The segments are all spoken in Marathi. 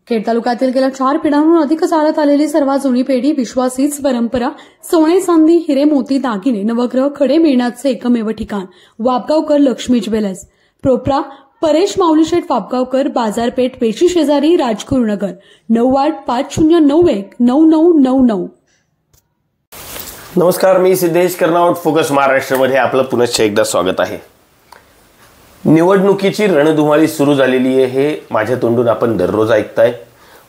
खेड तालुक्यातील गेल्या 4 पिढ्यांहून अधिक चालत आलेली सर्वात जुनी पेढी, विश्वास हीच परंपरा, सोने चांदी हिरे मोती दागिने नवग्रह खडे मिळण्याचे एकमेव ठिकाण वापगावकर लक्ष्मी ज्वेलर्स, प्रोप्रा परेश माऊलीशेठ वापगावकर, बाजारपेठ पेशी शेजारी, राजगुरुनगर, 9850919999. नमस्कार, मी सिद्धेश कर्नावट, फोकस महाराष्ट्रमध्ये आपलं पुनश्च एकदा स्वागत आहे. निवडणुकीची रणधुमाळी सुरू झालेली आहे हे माझ्या तोंडून आपण दररोज ऐकताय.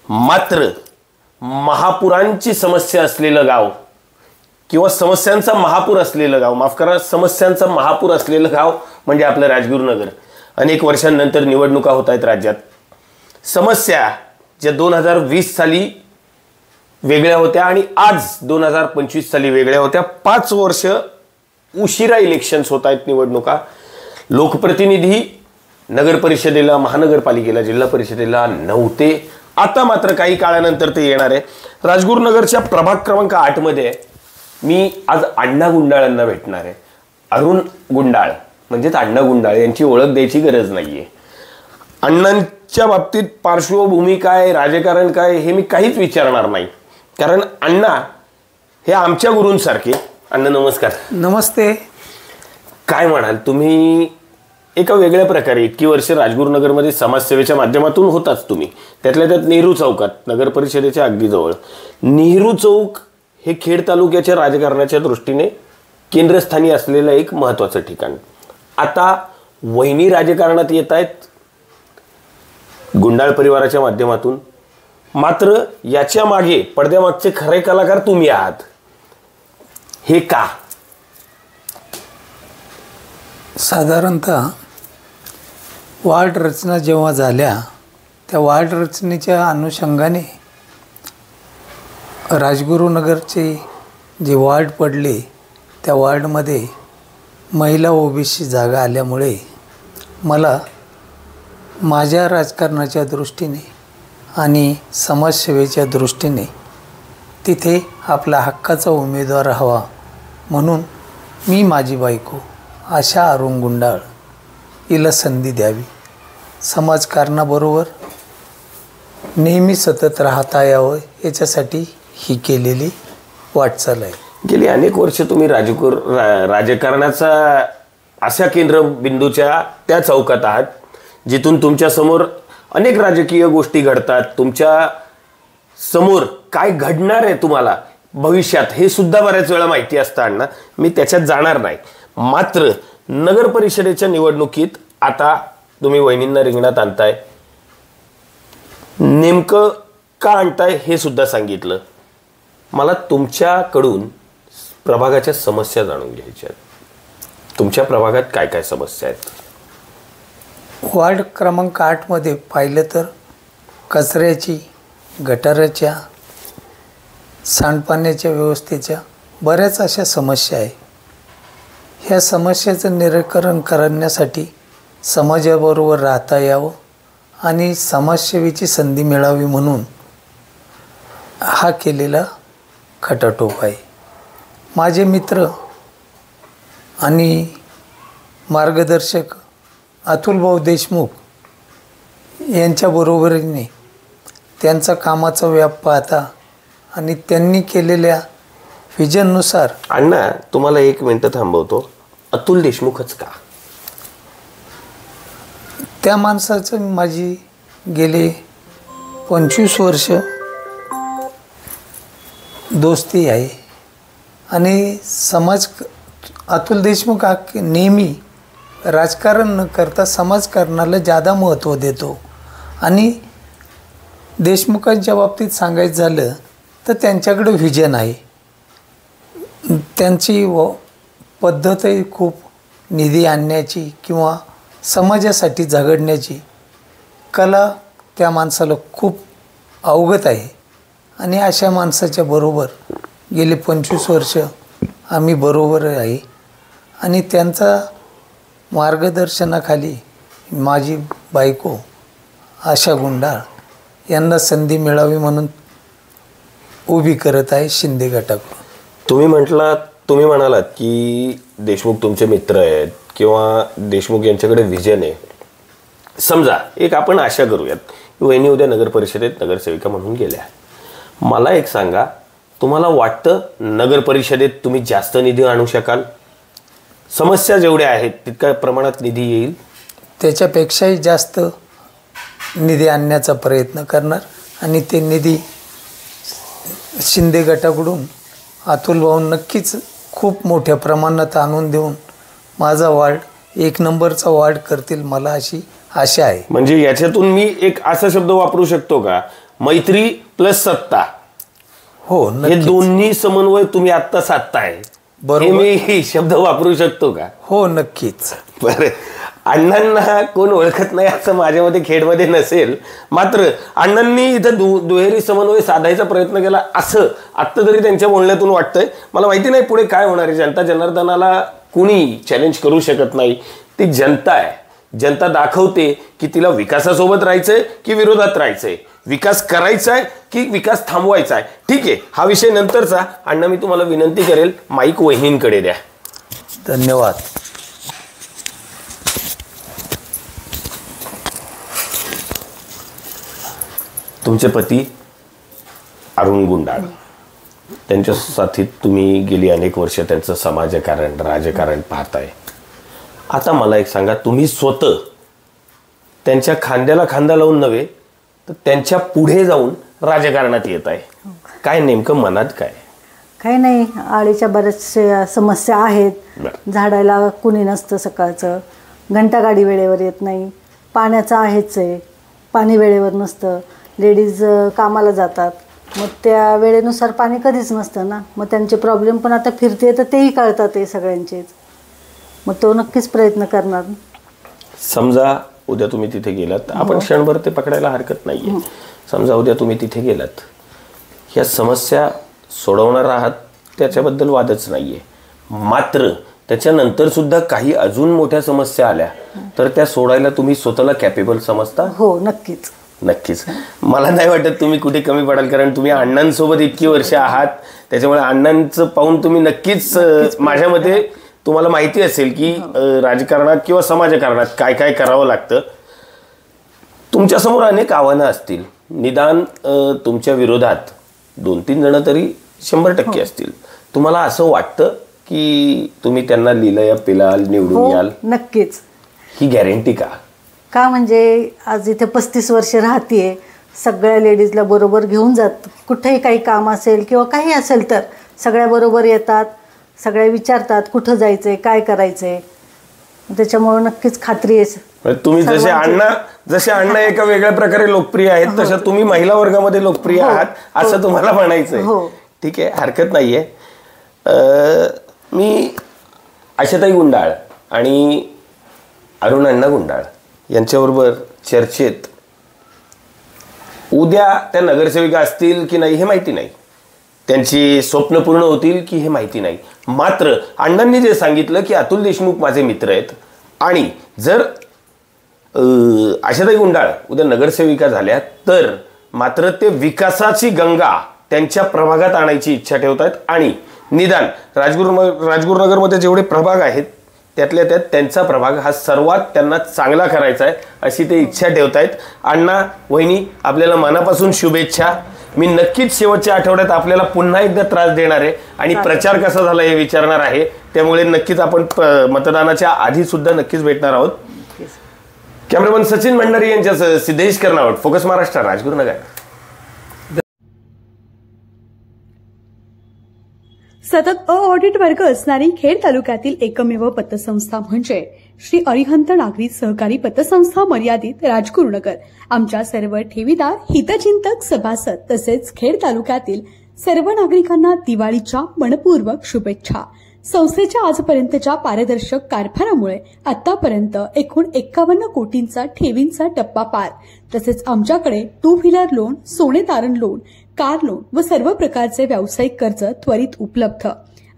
मात्र महापुरांची समस्या असलेलं गाव किंवा समस्यांचा महापूर असलेलं गाव, माफ करा, समस्यांचा महापूर असलेलं गाव म्हणजे आपलं राजगुरुनगर. अनेक वर्षांनंतर निवडणुका होत आहेत राज्यात. समस्या ज्या 2020 साली वेगळ्या होत्या आणि आज 2025 साली वेगळ्या होत्या. 5 वर्ष उशिरा इलेक्शन्स होत आहेत, निवडणुका. लोकप्रतिनिधी नगर परिषदेला, महानगरपालिकेला, जिल्हा परिषदेला नव्हते. आता मात्र काही काळानंतर ते येणार आहे. राजगुरुनगरच्या प्रभाग क्रमांक 8 मध्ये मी आज अण्णा गुंडाळांना भेटणार आहे. अरुण गुंडाळ म्हणजेच अण्णा गुंडाळ यांची ओळख द्यायची गरज नाहीये. अण्णांच्या बाबतीत पार्श्वभूमी काय, राजकारण काय हे मी काहीच विचारणार नाही, कारण अण्णा हे आमच्या गुरूंसारखे. अण्णा नमस्कार. नमस्ते. काय म्हणाल तुम्ही? एका वेगळ्या प्रकारे इतकी वर्ष राजगुरुनगरमध्ये समाजसेवेच्या माध्यमातून होताच तुम्ही. त्यातल्या त्यात नेहरू चौकात, नगर परिषदेच्या अगदी जवळ. नेहरू चौक हे खेड तालुक्याच्या राजकारणाच्या दृष्टीने केंद्रस्थानी असलेलं एक महत्त्वाचं ठिकाण. आता वहिनी राजकारणात येत आहेत गुंडाळ परिवाराच्या माध्यमातून. मात्र याच्या मागे पडद्यामागचे खरे कलाकार तुम्ही आहात. हे का? साधारणतः वार्ड रचना जेव्हा झाल्या, त्या वार्ड रचनेच्या अनुषंगाने राजगुरुनगरचे जे वार्ड पडले, त्या वार्डमध्ये महिला ओबीसी जागा आल्यामुळे मला माझ्या राजकारणाच्या दृष्टीने आणि समाजसेवेच्या दृष्टीने तिथे आपला हक्काचा उमेदवार हवा, म्हणून मी माझी बायको आशा अरुण गुंडाळ हिला संधी द्यावी. समाजकारणाबरोबर नेहमी सतत राहता यावं याच्यासाठी ही केलेली वाटचाल आहे. गेली अनेक वर्ष तुम्ही राजकारणाचा अशा केंद्रबिंदूच्या त्या चौकात आहात जिथून तुमच्या समोर अनेक राजकीय गोष्टी घडतात. तुमच्या समोर काय घडणार आहे तुम्हाला भविष्यात हे सुद्धा बऱ्याच वेळा माहिती असतं अण्णा. मी त्याच्यात जाणार नाही. मात्र नगर परिषदेच्या निवडणुकीत आता तुम्ही वहिनींना रिंगणात आणताय. नेमकं का आणताय हे सुद्धा सांगितलं. मला तुमच्याकडून प्रभागाच्या समस्या जाणून घ्यायच्या आहेत. तुमच्या प्रभागात काय काय समस्या आहेत? वार्ड क्रमांक 8 मध्ये पाहिलं तर कचऱ्याची, गटाराच्या, सांडपाण्याच्या व्यवस्थेच्या बऱ्याच अशा समस्या आहे. ह्या समस्येचं निराकरण करण्यासाठी समाजाबरोबर राहता यावं आणि समाजसेवेची संधी मिळावी म्हणून हा केलेला खटाटोप आहे. माझे मित्र आणि मार्गदर्शक अतुलभाऊ देशमुख यांच्याबरोबरीने त्यांचा कामाचा व्याप पाहता आणि त्यांनी केलेल्या व्हिजननुसार. अण्णा तुम्हाला 1 मिनिट थांबवतो. अतुल देशमुखच का? त्या माणसाचं माझी गेले 25 वर्ष दोस्ती आहे आणि अतुल देशमुख हा नेहमी राजकारण न करता समाजकारणाला जादा महत्त्व देतो. आणि देशमुखांच्या बाबतीत सांगायचं झालं तर त्यांच्याकडे व्हिजन आहे. त्यांची पद्धतही खूप निधी आणण्याची किंवा समाजासाठी झगडण्याची कला त्या माणसाला खूप अवगत आहे. आणि अशा माणसाच्या बरोबर गेली 25 वर्ष आम्ही बरोबर आहे. आणि त्यांचा मार्गदर्शनाखाली माझी बायको आशा गुंडाळ यांना संधी मिळावी म्हणून उभी करत आहे शिंदे गटाकडून. तुम्ही म्हणालात की देशमुख तुमचे मित्र आहेत किंवा देशमुख यांच्याकडे व्हिजन आहे. समजा एक आपण आशा करूयात वहिनी उद्या नगर परिषदेत नगरसेविका म्हणून गेल्या. मला एक सांगा, तुम्हाला वाटतं नगर परिषदेत तुम्ही जास्त निधी आणू शकाल? समस्या जेवढ्या आहेत तितक्या प्रमाणात निधी येईल? त्याच्यापेक्षाही जास्त निधी आणण्याचा प्रयत्न करणार आणि ते निधी शिंदे गटाकडून अतुल भाऊ नक्कीच खूप मोठ्या प्रमाणात आणून देऊन माझा वार्ड 1 नंबरचा वार्ड करतील, मला अशी आशा आहे. म्हणजे याच्यातून मी एक असा शब्द वापरू शकतो का, मैत्री प्लस सत्ता? हो, हे दोन्ही समन्वय तुम्ही आता साधताय, बरोबर? मी शब्द वापरू शकतो का? हो, नक्कीच. बरं, अण्णांना कोण ओळखत नाही असं माझ्यामध्ये खेडमध्ये नसेल, मात्र अण्णांनी इथं दुहेरी समन्वय साधायचा प्रयत्न केला असं आत्ता तरी त्यांच्या बोलण्यातून वाटतंय. मला माहिती नाही पुढे काय होणार आहे. जनता जनार्दनाला कुणी चॅलेंज करू शकत नाही, ती जनता आहे. जनता दाखवते की तिला विकासासोबत राहायचंय की विरोधात राहायचंय, विकास करायचा आहे की विकास थांबवायचा आहे. ठीक आहे, हा विषय नंतरचा. अण्णा, मी तुम्हाला विनंती करेल, माईक वहिनींकडे द्या. धन्यवाद. तुमचे पती अरुण गुंडाळ, त्यांच्या साथीत तुम्ही गेली अनेक वर्ष त्यांचं समाजकारण राजकारण पाहताय. आता मला एक सांगा, तुम्ही स्वतः त्यांच्या खांद्याला खांदा लावून नव्हे तर त्यांच्या पुढे जाऊन राजकारणात येत आहे. काय नेमकं मनात काय? काही नाही, आळीच्या बऱ्याचशा समस्या आहेत. झाडायला कुणी नसतं, सकाळचं घंटागाडी वेळेवर येत नाही, पाण्याचं आहेच आहे, पाणी वेळेवर नसतं, लेडीज कामाला जातात, मग त्या वेळेनुसार पाणी कधीच नसतं ना. मग त्यांचे प्रॉब्लेम पण आता फिरते तर तेही कळतात ते सगळ्यांचेच. मग तो नक्कीच प्रयत्न करणार. समजा उद्या तुम्ही तिथे गेलात, आपण क्षणभर ते पकडायला हरकत नाहीये. समजा उद्या तुम्ही तिथे गेलात, ह्या समस्या सोडवणार आहात त्याच्याबद्दल वादच नाहीये, मात्र त्याच्यानंतर सुद्धा काही अजून मोठ्या समस्या आल्या तर त्या सोडायला तुम्ही स्वतःला कॅपेबल समजता? हो, नक्कीच. नक्कीच. मला नाही वाटत तुम्ही कुठे कमी पडाल, कारण तुम्ही अण्णांसोबत इतकी वर्ष आहात, त्याच्यामुळे अण्णांचं पाहून तुम्ही नक्कीच माझ्या मते तुम्हाला माहिती असेल की राजकारणात किंवा समाजकारणात काय काय करावं लागतं. तुमच्यासमोर अनेक आव्हानं असतील, निदान तुमच्या विरोधात 2-3 जण तरी 100% असतील. तुम्हाला असं वाटतं की तुम्ही त्यांना लिलया पिलाल निवडून याल? नक्कीच. ही गॅरंटी का? का म्हणजे आज इथे 35 वर्ष राहतीये, सगळ्या लेडीजला बरोबर घेऊन जात, कुठेही काही काम असेल किंवा काही असेल तर सगळ्या बरोबर येतात, सगळ्या विचारतात कुठं जायचंय, काय करायचंय. त्याच्यामुळे नक्कीच खात्री आहे. तुम्ही जसे अण्णा एका वेगळ्या प्रकारे लोकप्रिय आहेत, तसं तुम्ही महिला वर्गामध्ये लोकप्रिय आहात असं तुम्हाला म्हणायचंय. ठीक आहे, हरकत नाहीये. मी आशाताई गुंडाळ आणि अरुण अण्णा गुंडाळ यांच्याबरोबर चर्चेत उद्या त्या नगरसेविका असतील की नाही हे माहिती नाही, त्यांची स्वप्न पूर्ण होतील की हे माहिती नाही, मात्र अण्णांनी जे सांगितलं की अतुल देशमुख माझे मित्र आहेत आणि जर आशाताई गुंडाळ उद्या नगरसेविका झाल्या तर मात्र ते विकासाची गंगा त्यांच्या प्रभागात आणायची इच्छा ठेवत आहेत आणि निदान राजगुरुनगरमध्ये जेवढे प्रभाग आहेत त्यातल्या त्यात त्यांचा प्रभाग हा सर्वात त्यांना चांगला करायचा आहे अशी ते इच्छा ठेवत आहेत. अण्णा, वहिनी, आपल्याला मनापासून शुभेच्छा. मी नक्कीच शेवटच्या आठवड्यात आपल्याला पुन्हा एकदा त्रास देणार आहे आणि प्रचार कसा झाला हे विचारणार आहे, त्यामुळे नक्कीच आपण मतदानाच्या आधी सुद्धा नक्कीच भेटणार आहोत. कॅमेरामन सचिन भंडारी यांच्यासह सिद्धेश कर्नावट, फोकस महाराष्ट्र, राजगुरुनगर. सतत ऑडिट वर्ग असणारी खेड तालुक्यातील एकमेव पतसंस्था म्हणजे श्री अरिहंत नागरी सहकारी पतसंस्था मर्यादित, राजगुरुनगर. आमच्या सर्व ठेवीदार, हितचिंतक, सभासद तसेच खेड तालुक्यातील सर्व नागरिकांना दिवाळीच्या मनपूर्वक शुभेच्छा. संस्थेच्या आजपर्यंतच्या पारदर्शक कारभारामुळे आतापर्यंत एकूण 51 कोटींचा ठेवींचा टप्पा पार. तसेच आमच्याकडे 2 व्हीलर लोन, सोने तारण लोन, कार लोन व सर्व प्रकारचे व्यावसायिक कर्ज त्वरित उपलब्ध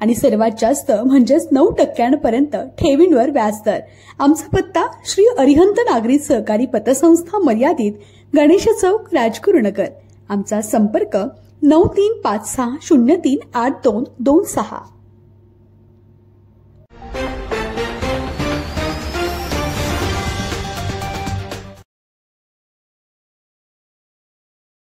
आणि सर्वात जास्त म्हणजेच 9% ठेवींवर व्याजदर. आमचा पत्ता श्री अरिहंत नागरी सहकारी पतसंस्था मर्यादित, गणेश चौक, राजगुरुनगर. आमचा संपर्क 9356038226.